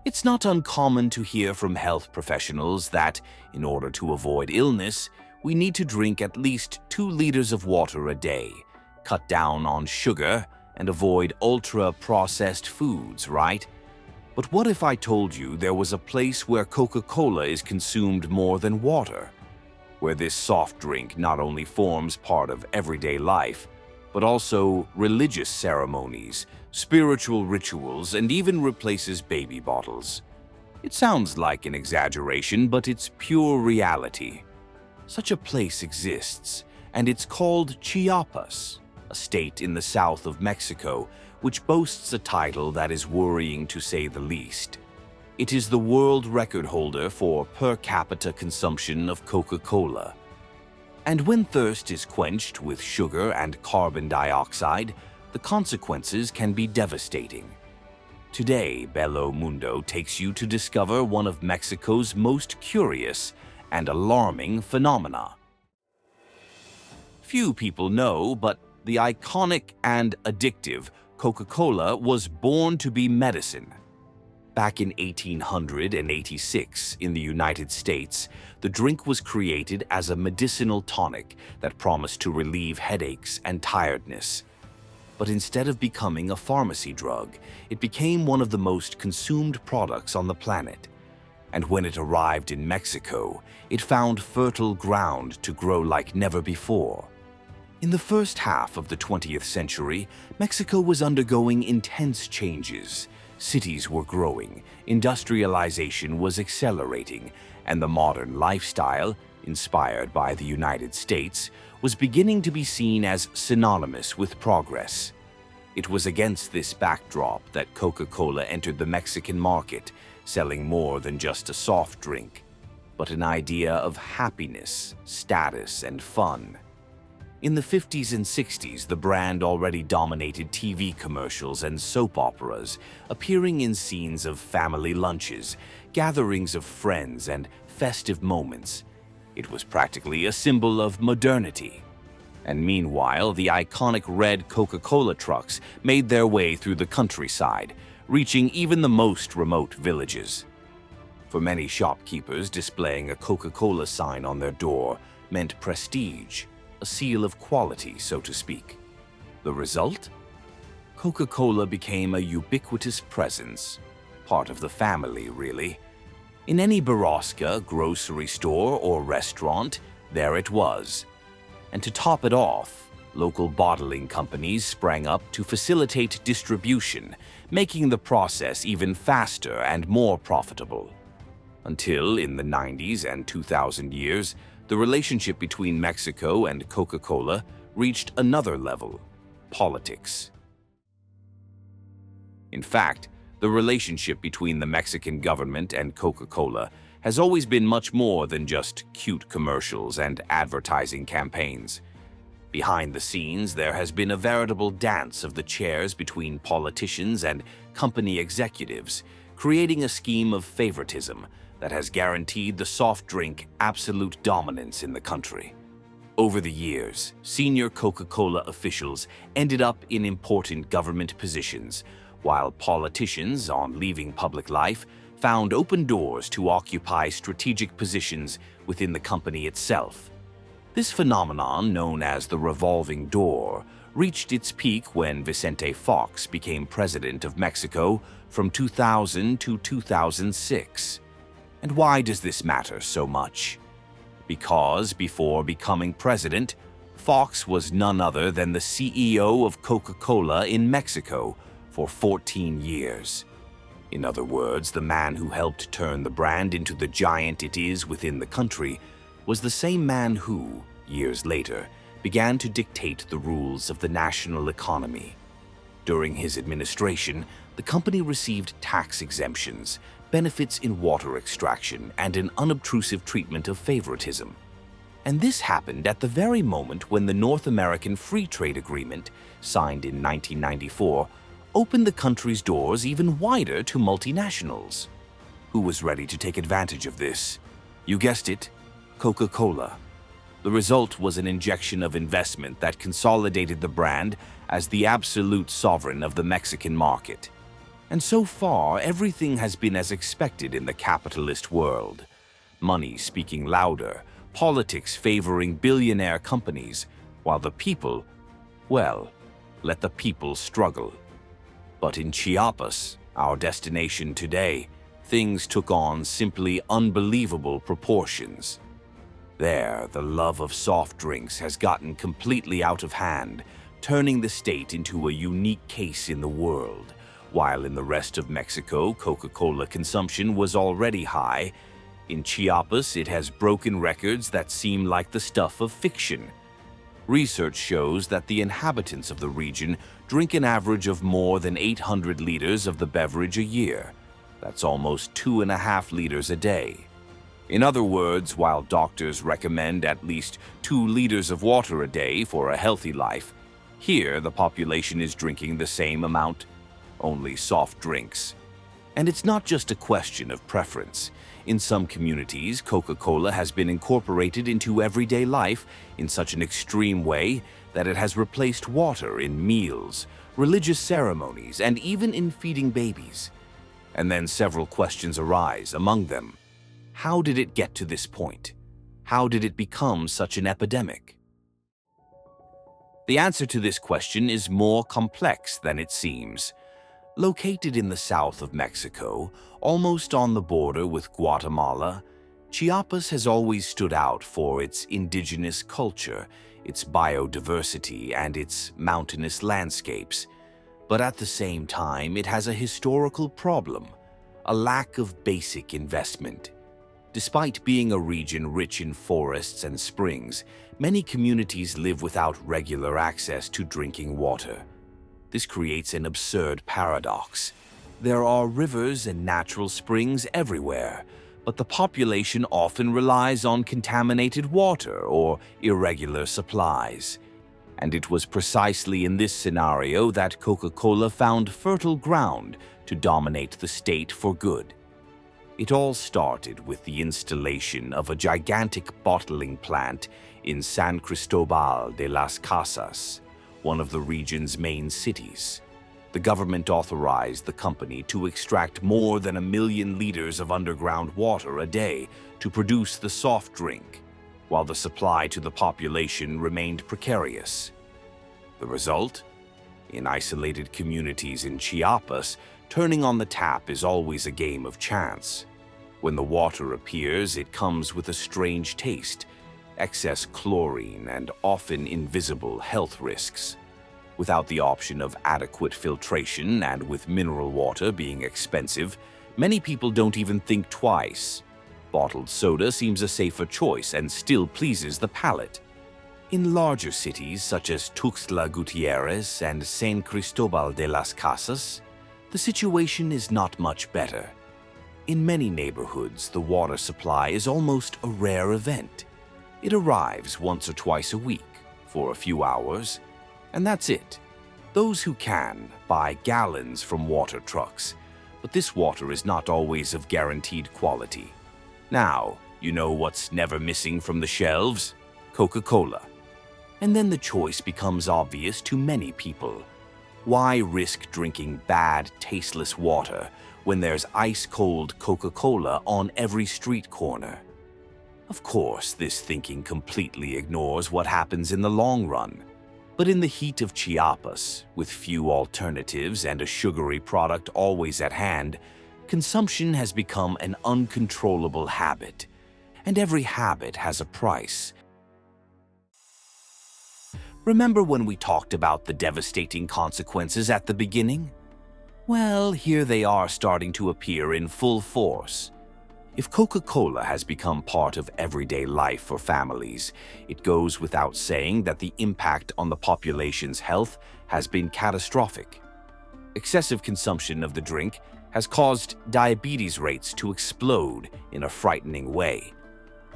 It's not uncommon to hear from health professionals that, in order to avoid illness, we need to drink at least 2 liters of water a day, cut down on sugar, and avoid ultra-processed foods, right? But what if I told you there was a place where Coca-Cola is consumed more than water? Where this soft drink not only forms part of everyday life, but also religious ceremonies, spiritual rituals, and even replaces baby bottles. It sounds like an exaggeration, but it's pure reality. Such a place exists, and it's called Chiapas, a state in the south of Mexico, which boasts a title that is worrying to say the least. It is the world record holder for per capita consumption of Coca-Cola. And when thirst is quenched with sugar and carbon dioxide, the consequences can be devastating. Today, Bello Mundo takes you to discover one of Mexico's most curious and alarming phenomena. Few people know, but the iconic and addictive Coca-Cola was born to be medicine. Back in 1886, in the United States, the drink was created as a medicinal tonic that promised to relieve headaches and tiredness. But instead of becoming a pharmacy drug, it became one of the most consumed products on the planet. And when it arrived in Mexico, it found fertile ground to grow like never before. In the first half of the 20th century, Mexico was undergoing intense changes. Cities were growing, industrialization was accelerating, and the modern lifestyle, inspired by the United States, was beginning to be seen as synonymous with progress. It was against this backdrop that Coca-Cola entered the Mexican market, selling more than just a soft drink, but an idea of happiness, status, and fun. In the 50s and 60s, the brand already dominated TV commercials and soap operas, appearing in scenes of family lunches, gatherings of friends, and festive moments. It was practically a symbol of modernity. And meanwhile, the iconic red Coca-Cola trucks made their way through the countryside, reaching even the most remote villages. For many shopkeepers, displaying a Coca-Cola sign on their door meant prestige, a seal of quality, so to speak. The result? Coca-Cola became a ubiquitous presence, part of the family, really. In any Barosca, grocery store, or restaurant, there it was. And to top it off, local bottling companies sprang up to facilitate distribution, making the process even faster and more profitable. Until, in the 90s and 2000 years, the relationship between Mexico and Coca-Cola reached another level: politics. In fact, the relationship between the Mexican government and Coca-Cola has always been much more than just cute commercials and advertising campaigns. Behind the scenes, there has been a veritable dance of the chairs between politicians and company executives, creating a scheme of favoritism that has guaranteed the soft drink absolute dominance in the country. Over the years, senior Coca-Cola officials ended up in important government positions, while politicians, on leaving public life, found open doors to occupy strategic positions within the company itself. This phenomenon, known as the revolving door, reached its peak when Vicente Fox became president of Mexico from 2000 to 2006. And why does this matter so much? Because before becoming president, Fox was none other than the CEO of Coca-Cola in Mexico for 14 years. In other words, the man who helped turn the brand into the giant it is within the country was the same man who, years later, began to dictate the rules of the national economy. During his administration, the company received tax exemptions, benefits in water extraction, and an unobtrusive treatment of favoritism. And this happened at the very moment when the North American Free Trade Agreement, signed in 1994, opened the country's doors even wider to multinationals. Who was ready to take advantage of this? You guessed it, Coca-Cola. The result was an injection of investment that consolidated the brand as the absolute sovereign of the Mexican market. And so far, everything has been as expected in the capitalist world. Money speaking louder, politics favoring billionaire companies, while the people, well, let the people struggle. But in Chiapas, our destination today, things took on simply unbelievable proportions. There, the love of soft drinks has gotten completely out of hand, turning the state into a unique case in the world. While in the rest of Mexico, Coca-Cola consumption was already high, in Chiapas it has broken records that seem like the stuff of fiction. Research shows that the inhabitants of the region drink an average of more than 800 liters of the beverage a year. That's almost 2.5 liters a day. In other words, while doctors recommend at least 2 liters of water a day for a healthy life, here the population is drinking the same amount, only soft drinks. And it's not just a question of preference. In some communities, Coca-Cola has been incorporated into everyday life in such an extreme way that it has replaced water in meals, religious ceremonies, and even in feeding babies. And then several questions arise, among them, how did it get to this point? How did it become such an epidemic? The answer to this question is more complex than it seems. Located in the south of Mexico, almost on the border with Guatemala, Chiapas has always stood out for its indigenous culture, its biodiversity, and its mountainous landscapes. But at the same time, it has a historical problem, a lack of basic investment. Despite being a region rich in forests and springs, many communities live without regular access to drinking water. This creates an absurd paradox. There are rivers and natural springs everywhere, but the population often relies on contaminated water or irregular supplies. And it was precisely in this scenario that Coca-Cola found fertile ground to dominate the state for good. It all started with the installation of a gigantic bottling plant in San Cristobal de las Casas, one of the region's main cities. The government authorized the company to extract more than 1 million liters of underground water a day to produce the soft drink, while the supply to the population remained precarious. The result? In isolated communities in Chiapas, turning on the tap is always a game of chance. When the water appears, it comes with a strange taste, excess chlorine, and often invisible health risks. Without the option of adequate filtration and with mineral water being expensive, many people don't even think twice. Bottled soda seems a safer choice and still pleases the palate. In larger cities such as Tuxtla Gutiérrez and San Cristobal de las Casas, the situation is not much better. In many neighborhoods, the water supply is almost a rare event. It arrives once or twice a week for a few hours, and that's it. Those who can buy gallons from water trucks, but this water is not always of guaranteed quality. Now, you know what's never missing from the shelves? Coca-Cola. And then the choice becomes obvious to many people. Why risk drinking bad, tasteless water when there's ice-cold Coca-Cola on every street corner? Of course, this thinking completely ignores what happens in the long run. But in the heat of Chiapas, with few alternatives and a sugary product always at hand, consumption has become an uncontrollable habit. And every habit has a price. Remember when we talked about the devastating consequences at the beginning? Well, here they are starting to appear in full force. If Coca-Cola has become part of everyday life for families, it goes without saying that the impact on the population's health has been catastrophic. Excessive consumption of the drink has caused diabetes rates to explode in a frightening way.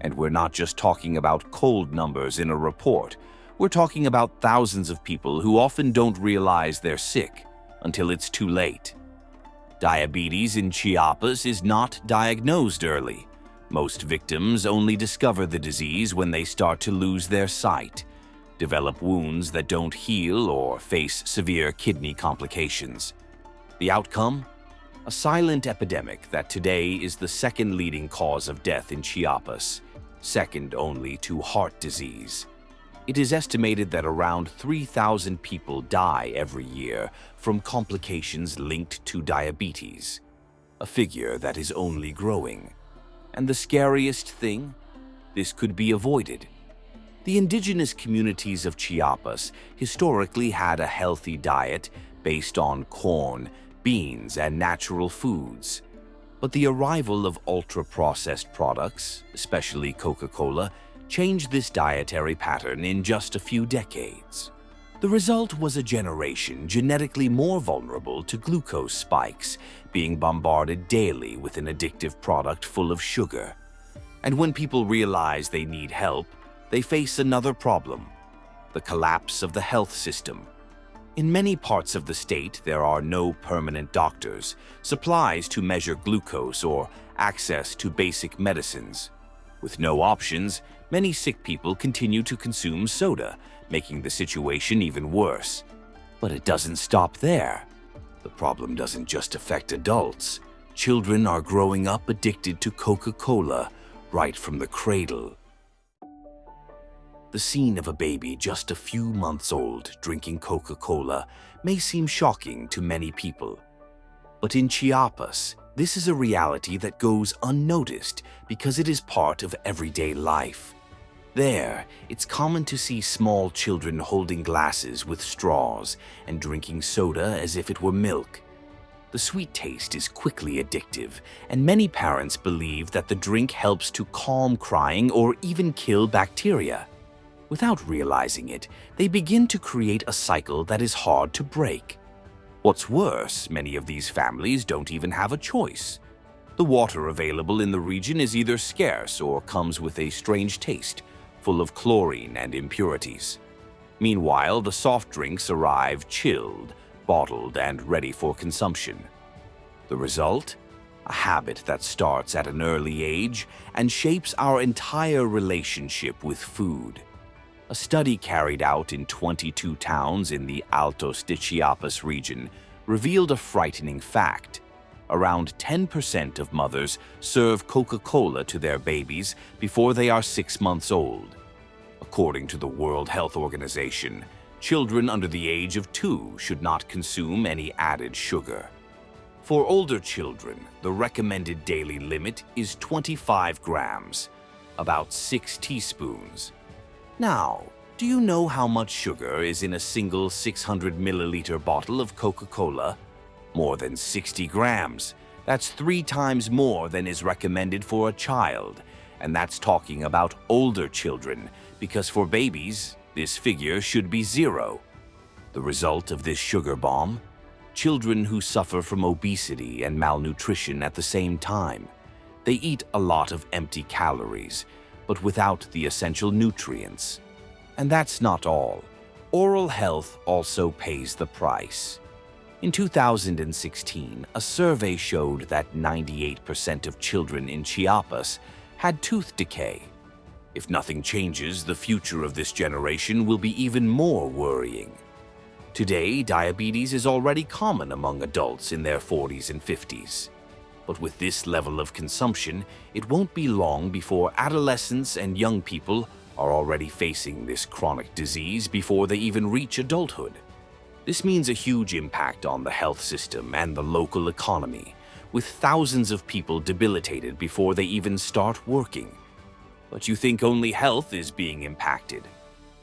And we're not just talking about cold numbers in a report. We're talking about thousands of people who often don't realize they're sick until it's too late. Diabetes in Chiapas is not diagnosed early. Most victims only discover the disease when they start to lose their sight, develop wounds that don't heal, or face severe kidney complications. The outcome? a silent epidemic that today is the second leading cause of death in Chiapas, second only to heart disease. It is estimated that around 3,000 people die every year from complications linked to diabetes, a figure that is only growing. And the scariest thing? This could be avoided. The indigenous communities of Chiapas historically had a healthy diet based on corn, beans, and natural foods. But the arrival of ultra-processed products, especially Coca-Cola, changed this dietary pattern in just a few decades. The result was a generation genetically more vulnerable to glucose spikes, being bombarded daily with an addictive product full of sugar. And when people realize they need help, they face another problem: the collapse of the health system. In many parts of the state, there are no permanent doctors, supplies to measure glucose, or access to basic medicines. With no options, many sick people continue to consume soda, making the situation even worse. But it doesn't stop there. The problem doesn't just affect adults. Children are growing up addicted to Coca-Cola right from the cradle. The scene of a baby just a few months old drinking Coca-Cola may seem shocking to many people. But in Chiapas, this is a reality that goes unnoticed because it is part of everyday life. There, it's common to see small children holding glasses with straws and drinking soda as if it were milk. The sweet taste is quickly addictive, and many parents believe that the drink helps to calm crying or even kill bacteria. Without realizing it, they begin to create a cycle that is hard to break. What's worse, many of these families don't even have a choice. The water available in the region is either scarce or comes with a strange taste, full of chlorine and impurities. Meanwhile, the soft drinks arrive chilled, bottled, and ready for consumption. The result? A habit that starts at an early age and shapes our entire relationship with food. A study carried out in 22 towns in the Altos de Chiapas region revealed a frightening fact. Around 10% of mothers serve Coca-Cola to their babies before they are 6 months old. According to the World Health Organization, children under the age of 2 should not consume any added sugar. For older children, the recommended daily limit is 25 grams, about 6 teaspoons. Now, do you know how much sugar is in a single 600 milliliter bottle of Coca-Cola? More than 60 grams. That's 3 times more than is recommended for a child. And that's talking about older children, because for babies, this figure should be 0. The result of this sugar bomb? Children who suffer from obesity and malnutrition at the same time. They eat a lot of empty calories, but without the essential nutrients. And that's not all. Oral health also pays the price. In 2016, a survey showed that 98% of children in Chiapas had tooth decay. If nothing changes, the future of this generation will be even more worrying. Today, diabetes is already common among adults in their 40s and 50s. But with this level of consumption, it won't be long before adolescents and young people are already facing this chronic disease before they even reach adulthood. This means a huge impact on the health system and the local economy, with thousands of people debilitated before they even start working. But you think only health is being impacted?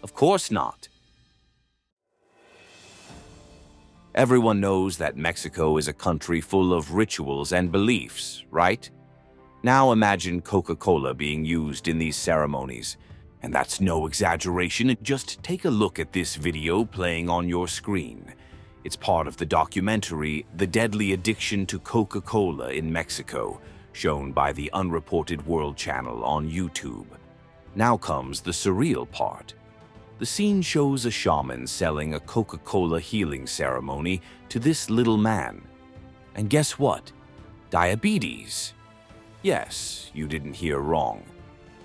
Of course not. Everyone knows that Mexico is a country full of rituals and beliefs, right? Now imagine Coca-Cola being used in these ceremonies. And that's no exaggeration. Just take a look at this video playing on your screen. It's part of the documentary The Deadly Addiction to Coca-Cola in Mexico, shown by the Unreported World channel on YouTube. Now comes the surreal part. The scene shows a shaman selling a Coca-Cola healing ceremony to this little man. And guess what? Diabetes. Yes, you didn't hear wrong.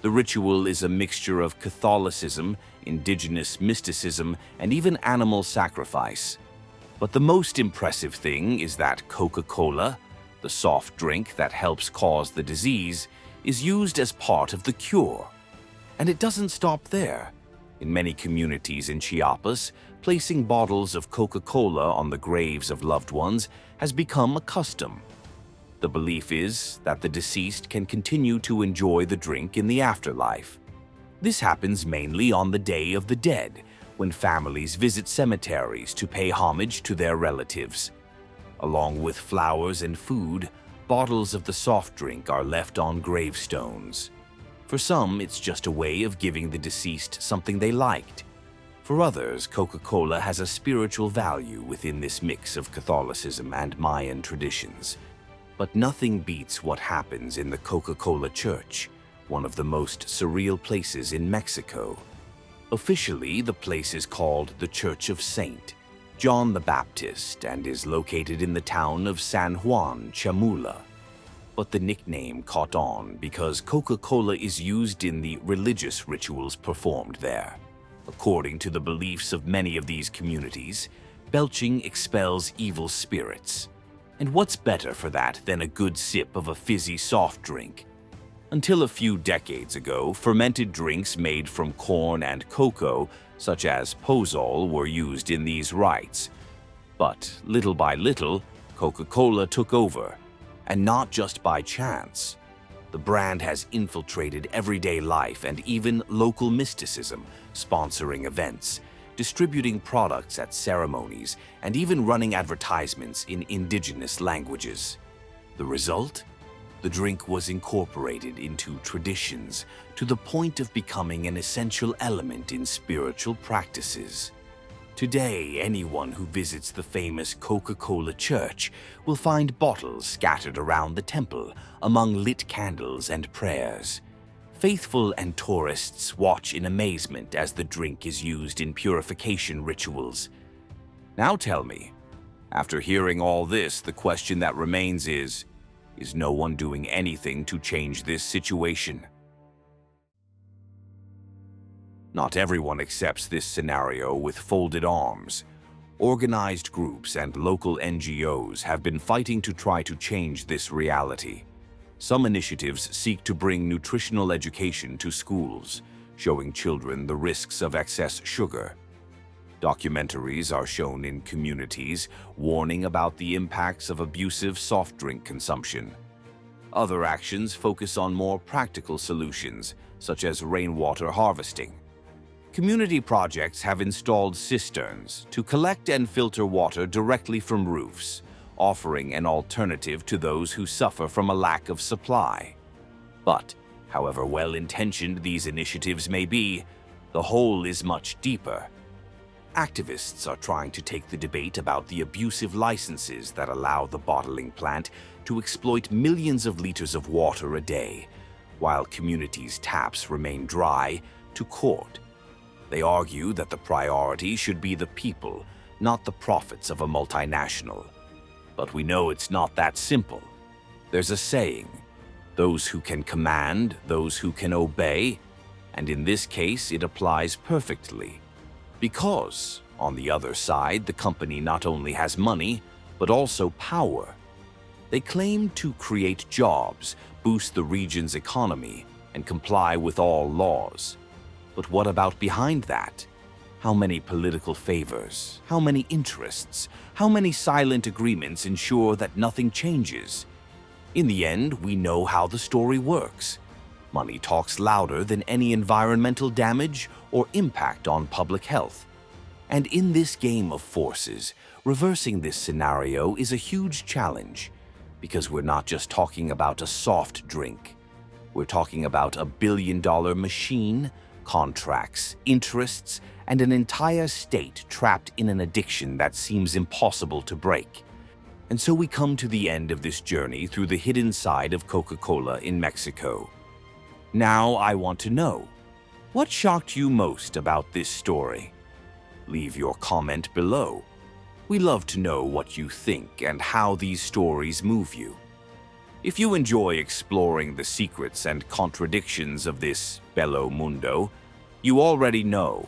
The ritual is a mixture of Catholicism, indigenous mysticism, and even animal sacrifice. But the most impressive thing is that Coca-Cola, The soft drink that helps cause the disease is used as part of the cure. And it doesn't stop there. In many communities in Chiapas, placing bottles of Coca-Cola on the graves of loved ones has become a custom. The belief is that the deceased can continue to enjoy the drink in the afterlife. This happens mainly on the Day of the Dead, when families visit cemeteries to pay homage to their relatives. Along with flowers and food, bottles of the soft drink are left on gravestones. For some, it's just a way of giving the deceased something they liked. For others, Coca-Cola has a spiritual value within this mix of Catholicism and Mayan traditions. But nothing beats what happens in the Coca-Cola Church, one of the most surreal places in Mexico. Officially, the place is called the Church of Saint John the Baptist and is located in the town of San Juan, Chamula. But the nickname caught on because Coca-Cola is used in the religious rituals performed there. According to the beliefs of many of these communities, belching expels evil spirits. And what's better for that than a good sip of a fizzy soft drink? Until a few decades ago, fermented drinks made from corn and cocoa, such as pozole, were used in these rites. But little by little, Coca-Cola took over, and not just by chance. The brand has infiltrated everyday life and even local mysticism, sponsoring events, distributing products at ceremonies, and even running advertisements in indigenous languages. The result? The drink was incorporated into traditions to the point of becoming an essential element in spiritual practices. Today, anyone who visits the famous Coca-Cola Church will find bottles scattered around the temple among lit candles and prayers. Faithful and tourists watch in amazement as the drink is used in purification rituals. Now tell me, after hearing all this, the question that remains is no one doing anything to change this situation? Not everyone accepts this scenario with folded arms. Organized groups and local NGOs have been fighting to try to change this reality. Some initiatives seek to bring nutritional education to schools, showing children the risks of excess sugar. Documentaries are shown in communities warning about the impacts of abusive soft drink consumption. Other actions focus on more practical solutions, such as rainwater harvesting. Community projects have installed cisterns to collect and filter water directly from roofs, offering an alternative to those who suffer from a lack of supply. But, however well-intentioned these initiatives may be, the hole is much deeper. Activists are trying to take the debate about the abusive licenses that allow the bottling plant to exploit millions of liters of water a day, while communities' taps remain dry, to court. They argue that the priority should be the people, not the profits of a multinational. But we know it's not that simple. There's a saying, those who can command, those who can obey, and in this case it applies perfectly. Because, on the other side, the company not only has money, but also power. They claim to create jobs, boost the region's economy, and comply with all laws. But what about behind that? How many political favors, how many interests, how many silent agreements ensure that nothing changes? In the end, we know how the story works. Money talks louder than any environmental damage or impact on public health. And in this game of forces, reversing this scenario is a huge challenge, because we're not just talking about a soft drink. We're talking about a billion-dollar machine, contracts, interests, and an entire state trapped in an addiction that seems impossible to break. And so we come to the end of this journey through the hidden side of Coca-Cola in Mexico. Now I want to know, what shocked you most about this story? Leave your comment below. We love to know what you think and how these stories move you. If you enjoy exploring the secrets and contradictions of this Bello Mundo, you already know.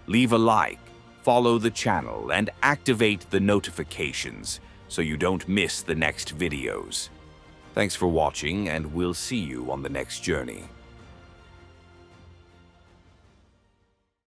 Leave a like, follow the channel, and activate the notifications so you don't miss the next videos. Thanks for watching, and we'll see you on the next journey.